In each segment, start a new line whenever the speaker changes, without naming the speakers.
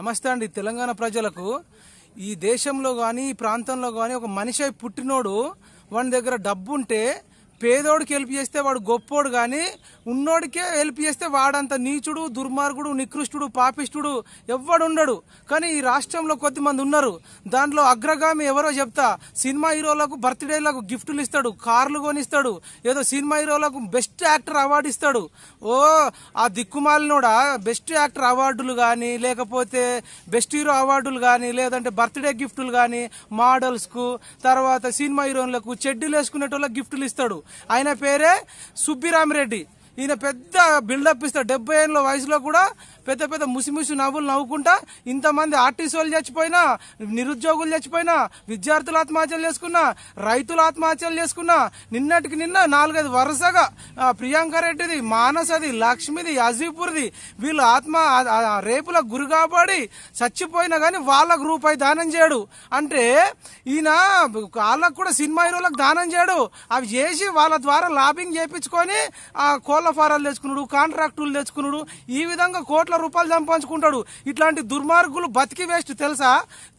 నమస్తే అండి. తెలంగాణ ప్రజలకు ఈ దేశంలో గాని ఈ ప్రాంతంలో గాని ఒక మనిషి పుట్టినోడు వాని దగ్గర డబ్బు ఉంటే పేదోడికి హెల్ప్ చేస్తే వాడు గొప్పోడు గాని ఉన్నోడికే హెల్ప్ చేస్తే వాడంత నీచుడు, దుర్మార్గుడు, నికృష్టుడు, పాపిష్టుడు ఎవ్వడుండడు. కానీ ఈ రాష్ట్రంలో కొద్దిమంది ఉన్నారు. దాంట్లో అగ్రగామి ఎవరో చెప్తా, సినిమా హీరోలకు బర్త్డేలకు గిఫ్టులు ఇస్తాడు, కార్లు కొనిస్తాడు, ఏదో సినిమా హీరోలకు బెస్ట్ యాక్టర్ అవార్డు ఇస్తాడు. ఓ ఆ దిక్కుమాలినోడా బెస్ట్ యాక్టర్ అవార్డులు గాని, లేకపోతే బెస్ట్ హీరో అవార్డులు గాని, లేదంటే బర్త్డే గిఫ్టులు గాని మోడల్స్ కు, తర్వాత సినిమా హీరోలకు చెడ్డీలు వేసుకునేటోళ్ళకి గిఫ్టులు ఇస్తాడు. ఆయన పేరే సుబ్బిరామిరెడ్డి. ఈయన పెద్ద బిల్డప్ ఇస్తాడు. 70 ఏళ్ళ వయసులో కూడా పెద్ద పెద్ద ముసిముసి నవ్వులు నవ్వుకుంటా ఇంతమంది ఆర్టీసీలు చచ్చిపోయినా, నిరుద్యోగులు చచ్చిపోయినా, విద్యార్థులు ఆత్మహత్యలు చేసుకున్నా, రైతులు ఆత్మహత్యలు చేసుకున్నా, నిన్నటికి నిన్న 4-5 వరుసగా ప్రియాంక రెడ్డిది, మానసది, లక్ష్మిది, అజీపూర్ది వీళ్ళు రేపులకు గురి కాబడి చచ్చిపోయినా గానీ వాళ్ళకు రూపాయి దానం చేయడు. అంటే ఈయన వాళ్ళకు కూడా సినిమా హీరోలకు దానం చేయడు. అవి చేసి వాళ్ళ ద్వారా లాబింగ్ చేయించుకొని కోళ్ల ఫారాలు తెచ్చుకున్నాడు, కాంట్రాక్టులు తెచ్చుకున్నాడు. ఈ విధంగా కోట్ల రూపాయలు సంపాదించుకుంటాడు. ఇట్లాంటి దుర్మార్గులు బతికి వేస్ట్ తెలుసా?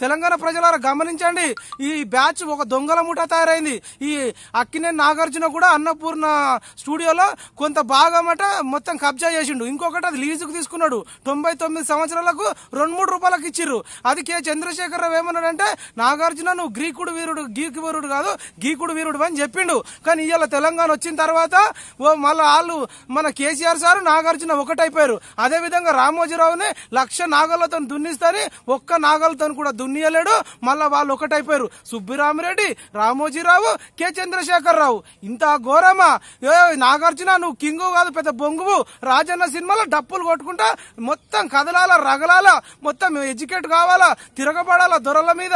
తెలంగాణ ప్రజలారా గమనించండి. ఈ బ్యాచ్ ఒక దొంగల ముఠా తయారైంది. ఈ అక్కినేని నాగార్జున కూడా అన్నపూర్ణ స్టూడియోలో కొంత భాగమట మొత్తం కబ్జా చేసిండు. ఇంకొకటి అది లీజుకు తీసుకున్నాడు. 99 సంవత్సరాలకు 2-3 రూపాయలకు ఇచ్చిర్రు. అది కె చంద్రశేఖరరావు ఏమన్నాడంటే, నాగార్జున నువ్వు గ్రీకుడు వీరుడు కాదు, గీకుడు వీరుడు అని చెప్పిండు. కానీ ఇవాళ తెలంగాణ వచ్చిన తర్వాత మళ్ళీ వాళ్ళు మన కేసీఆర్ సార్ నాగార్జున ఒకటైపోయారు. అదే విధంగా రామోజీరావుని 1,00,000 నాగలతో దున్నిస్తాని ఒక్క నాగలతో కూడా దున్నియలేడు. మళ్ళా వాళ్ళు ఒకటైపోయారు. సుబ్బిరామిరెడ్డి, రామోజీరావు, కె చంద్రశేఖరరావు. ఇంత ఘోరమా? నాగార్జున నువ్వు కింగు కాదు, పెద్ద బొంగువు. రాజన్న సినిమాలో డప్పులు కొట్టుకుంటా మొత్తం కదలాల, రగలాల, మొత్తం ఎడ్యుకేట్ కావాలా, తిరగబడాలా, దొరల మీద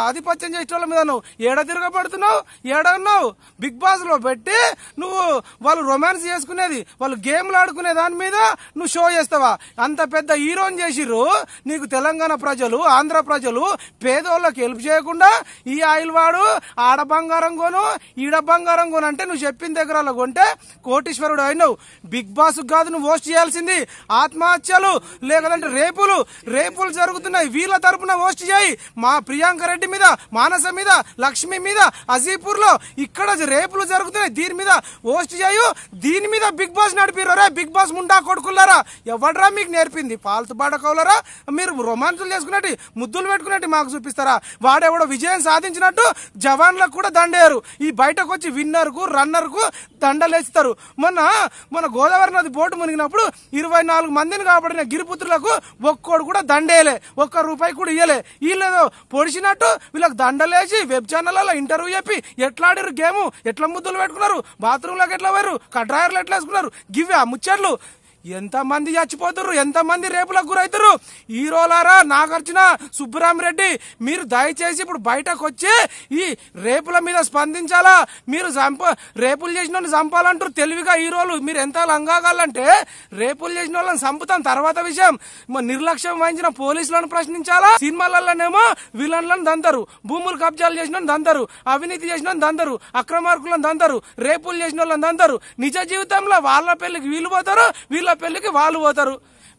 ఆధిపత్యం చేసేటోళ్ళ మీద. నువ్వు ఏడ తిరగబడుతున్నావు? ఏడన్నావు? బిగ్ బాస్ లో పెట్టి నువ్వు వాళ్ళు రొమాన్స్ చేసుకునేది, వాళ్ళు గేమ్లు ఆడుకునే దాని మీద నువ్వు షో చేస్తావా? అంత పెద్ద హీరోని చేసిర్రు. నీకు తెలంగాణ ప్రజలు, ఆంధ్ర ప్రజలు పేదోళ్ళకి హెల్ప్ చేయకుండా ఈ ఆయిల్ వాడు ఆడ బంగారం కొను, ఈడ బంగారం కొను అంటే నువ్వు చెప్పిన దగ్గర కొంటే కోటీశ్వరుడు అయినావు. బిగ్ బాస్ కాదు నువ్వు హోస్ట్ చేయాల్సింది. ఆత్మహత్యలు లేదంటే రేపులు జరుగుతున్నాయి, వీళ్ళ తరపున హోస్ట్ చేయి. మా ప్రియాంక రెడ్డి మీద, మానస మీద, లక్ష్మి మీద, అజీపూర్ లో ఇక్కడ రేపులు జరుగుతున్నాయి, దీని మీద హోస్ట్ చేయు. దీని మీద బిగ్ బాస్ నడిపిరు. రే బిగ్ బాస్ ముండా కొడుకున్నారా? ఎవడరా మీకు నేర్పింది? పాల్తు బాడకవులరా? మీరు రొమాన్సులు చేసుకున్నట్టు, ముద్దులు పెట్టుకున్నట్టు మాకు చూపిస్తారా? వాడెవడో విజయం సాధించినట్టు జవాన్లకు కూడా దండేరు. ఈ బయటకు వచ్చి విన్నర్ కు, రన్నర్ కు దండలేస్తారు. మన గోదావరి నది బోటు మునిగినప్పుడు 24 మందిని కాబడిన గిరిపుత్రులకు ఒక్కోడు కూడా దండేయలే, ₹1 కూడా ఇయ్యలే. వీళ్ళేదో పొడిచినట్టు వీళ్ళకి దండలేసి వెబ్ ఛానళ్లలో ఇంటర్వ్యూ చెప్పి ఎట్లా ఆడిరు గేము, ఎట్లా ముద్దులు పెట్టుకున్నారు, బాత్రూమ్ లోకి ఎట్లా పోయారు, డ్రాయర్లు ఎట్లా వేసుకున్నారు, గివ్వే ఆ ముచ్చట్లు. ఎంతమంది చచ్చిపోతున్నారు, ఎంతమంది రేపులకు గురవుతారు. హీరోలారా, నాగార్జున, సుబ్బిరామిరెడ్డి మీరు దయచేసి ఇప్పుడు బయటకు వచ్చి ఈ రేపుల మీద స్పందించాలా. మీరు రేపులు చేసిన వాళ్ళని చంపాలంటారు తెలివిగా హీరోలు. మీరు ఎంత లంగాగాలంటే రేపులు చేసిన వాళ్ళని చంపుతాం తర్వాత విషయం. నిర్లక్ష్యం వహించిన పోలీసులను ప్రశ్నించాలా. సినిమాలలోనేమో విలన్లను దంతారు, భూములు కబ్జాలు చేసిన దంతారు, అవినీతి చేసిన దంతారు, అక్రమార్కులను దంతారు, రేపులు చేసిన వాళ్ళని దంతారు. నిజ జీవితంలో వాళ్ళ పెళ్లికి వీళ్ళు పోతారు, వీళ్ళ పెళ్లికి వాళ్ళు పోతారు.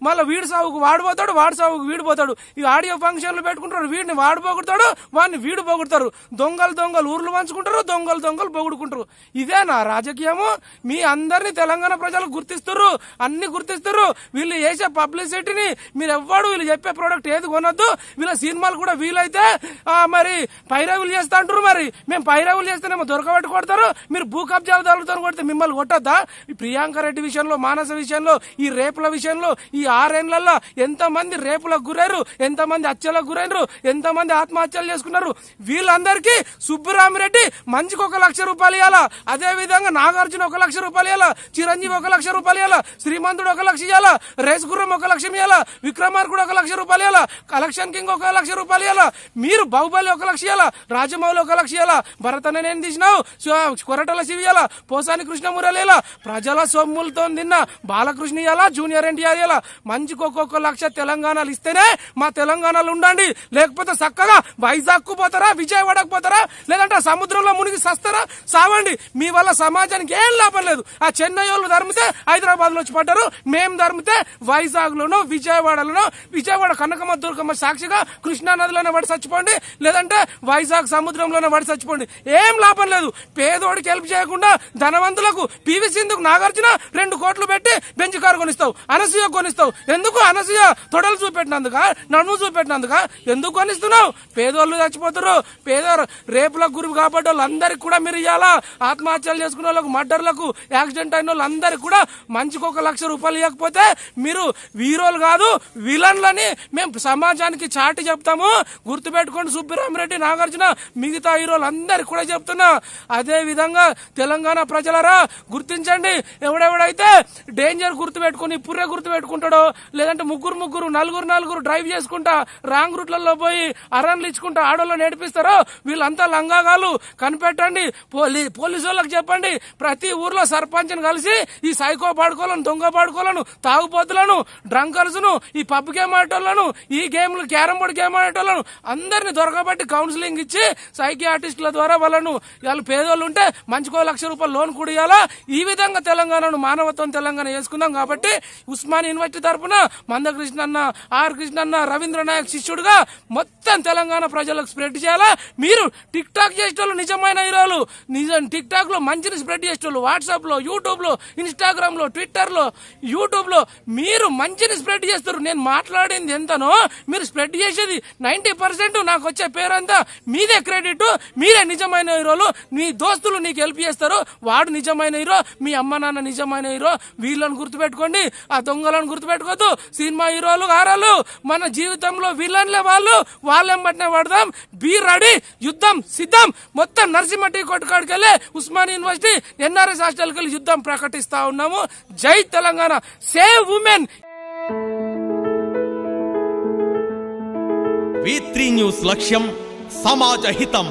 మళ్ళీ వీడి సాగుకు వాడు పోతాడు, వాడి సాగుకు వీడు పోతాడు. ఈ ఆడియో ఫంక్షన్లు పెట్టుకుంటారు, వీడిని వాడు పోగొడతాడు, వాడిని వీడు పోగొడతారు. దొంగలు ఊర్లు పంచుకుంటారు, దొంగలు పోగొడుకుంటారు. ఇదేనా రాజకీయము? మీ అందరినీ తెలంగాణ ప్రజలు గుర్తిస్తారు, అన్ని గుర్తిస్తారు. వీళ్ళు చేసే పబ్లిసిటీని మీరు ఎవ్వడు, వీళ్ళు చెప్పే ప్రోడక్ట్ ఏది కొనొద్దు. వీళ్ళ సినిమాలు కూడా వీలైతే మరి పైరవులు చేస్తా అంటారు. మరి మేము పైరవులు చేస్తేనేమో దొరకబెట్టి కొడతారు, మీరు భూ కబ్జాలు తగులుతారు కొడితే మిమ్మల్ని కొట్టద్దా? ఈ ప్రియాంక రెడ్డి విషయంలో, మానస విషయంలో, ఈ రేపుల విషయంలో ఈ 6 ఏళ్లలో ఎంతమంది రేపులకు గురైరు, ఎంతమంది హత్యలకు గురైనరు, ఎంతమంది ఆత్మహత్యలు చేసుకున్నారు. వీళ్ళందరికీ సుబ్బిరామిరెడ్డి మంచికి ₹1,00,000 ఇవ్వాలా. అదే విధంగా నాగార్జున ₹1,00,000 ఇవ్వాలా, చిరంజీవి ₹1,00,000 ఇవ్వాలా, శ్రీమంతుడు ₹1,00,000 ఇవ్వాలా, రేస్ గుర్రం ₹1,00,000 ఇవ్వాలా, విక్రమార్కుడు ₹1,00,000 ఇవ్వాలా, కలెక్షన్ కింగ్ ₹1,00,000 ఇవ్వాలా, మీరు బాహుబలి ₹1,00,000 ఇవ్వాలా, రాజమౌళి ₹1,00,000 ఇవ్వాలా, భరతనే నేను తీసినావు, కొరటల శివ ఇవ్వాలా, పోసాని కృష్ణమురళి ఇవ్వాలా, ప్రజల సొమ్ములతో తిన్న బాలకృష్ణ ఇవ్వాలా, జూనియర్ ఎన్టీఆర్ ఇవ్వాలా, మంచికి ఒక్కొక్క లక్ష తెలంగాణలు ఇస్తేనే మా తెలంగాణలో ఉండండి, లేకపోతే చక్కగా వైజాగ్ పోతారా, విజయవాడకు పోతారా, లేదంటే సముద్రంలో మునిగి సస్తారా, సావండి. మీ వల్ల సమాజానికి ఏం లాభం లేదు. ఆ చెన్నై వాళ్ళు ధర్మితే హైదరాబాద్ లో వచ్చి పడ్డారు, మేము ధర్మితే వైజాగ్ లోనో విజయవాడలోనో, విజయవాడ కనకమ్మ దుర్గమ్మ సాక్షిగా కృష్ణా నదిలోనే పడి చచ్చిపోండి, లేదంటే వైజాగ్ సముద్రంలోనే పడి చచ్చిపోండి. ఏం లాభం లేదు. పేదోడికి హెల్ప్ చేయకుండా ధనవంతులకు పివి సింధుకు నాగార్జున 2 కోట్లు పెట్టి బెంచ్ కారు కొనిస్తావు, అనసూయ కొనిస్తావు. ఎందుకు? అనసూయ తొడలు చూపెట్టినందుక, నడుము చూపెట్టినందుక ఎందుకు కొనిస్తున్నావు? పేదోళ్ళు చచ్చిపోతారు. రేపులకు గురి కాబట్టి వాళ్ళందరికీ కూడా మీరు ఇవ్వాలా. ఆత్మహత్యలు చేసుకున్న వాళ్ళకు, మర్డర్లకు, యాక్సిడెంట్ అయిన వాళ్ళందరికీ కూడా మంచికి 1 లక్ష రూపాయలు ఇవ్వకపోతే మీరు వీరోలు కాదు, విలన్లని మేము సమాజానికి చాటి చెప్తాము. గుర్తుపెట్టుకోండి సుబ్బిరామిరెడ్డి, నాగార్జున, మిగతా హీరోలు అందరికి కూడా చెప్తున్నా. అదే విధంగా తెలంగాణ ప్రజలరా గుర్తించండి. ఎవడెవడైతే డేంజర్ గుర్తుపెట్టుకుని పుర్రె గుర్తుపెట్టుకుంటాడో, లేదంటే ముగ్గురు నలుగురు డ్రైవ్ చేసుకుంటా రాంగ్ రూట్లలో పోయి అరన్లు ఇచ్చుకుంటా ఆడోళ్ళు నేర్పిస్తారో వీళ్ళంతా లంగాగాలు. కనిపెట్టండి. పోలీసు వాళ్ళకి చెప్పండి. ప్రతి ఊర్లో సర్పంచ్ కలిసి ఈ సైకో పాడుకోలను, దొంగ పాడుకోలను, తాగుపోతులను, డ్రంకర్స్ ను, ఈ పబ్ గేమ్ ఆడేటోళ్లను, ఈ గేమ్లు క్యారం బోర్డు గేమ్ ఆడేటోళ్లను అందరినీ దొరకబట్టి కౌన్సిలింగ్ ఇచ్చి సైకియాట్రిస్టుల ద్వారా వాళ్ళు పేదోళ్ళు ఉంటే మంచికో 1 లక్ష రూపాయలు లోన్ కూడా ఇవ్వాలా. ఈ విధంగా తెలంగాణను మానవత్వం తెలంగాణ చేసుకుందాం. కాబట్టి ఉస్మాన్ యూనివర్సిటీ తరఫున మందకృష్ణ అన్న, ఆర్ కృష్ణ అన్న, రవీంద్ర నాయక్ శిష్యుడుగా మొత్తం తెలంగాణ ప్రజలకు స్ప్రెడ్ చేయాలా. మీరు టిక్ టాక్ చేసేటోళ్ళు నిజమైన హీరోలు. టిక్ టాక్ లో మంచిని స్ప్రెడ్ చేసేటోళ్ళు, వాట్సాప్ లో, యూట్యూబ్ లో, ఇన్స్టాగ్రామ్ లో, ట్విట్టర్ లో, యూట్యూబ్ లో మీరు మంచిని స్ప్రెడ్ చేస్తారు. నేను మాట్లాడింది ఎంతనో మీరు స్ప్రెడ్ చేసేది 90%. నాకు వచ్చే పేరంతా మీదే క్రెడిట్. మీరే నిజమైన హీరోలు. మీ దోస్తులు నీకు హెల్ప్ చేస్తారు. వాడు నిజమైన హీరో, మీ అమ్మ నాన్న నిజమైన హీరో. వీళ్ళని గుర్తుపెట్టుకోండి, ఆ దొంగలను గుర్తుపెట్టుకోవద్దు. సినిమా హీరోలు గారాలు మన జీవితంలో విలన్లే వాళ్ళు. వాళ్ళేం పట్టిన పడదాం. బీ రెడీ, యుద్ధం సిద్ధం. మొత్తం నరసింహ టీ కొట్టుకాడికి వెళ్ళి ఉస్మాన్ యూనివర్సిటీ ఎన్ఆర్ఎస్ హాస్టల్కి వెళ్ళి యుద్ధం ప్రకటిస్తా ఉన్నాము. జై Telangana, save women.
V3 news లక్ష్యం సమాజ హితం.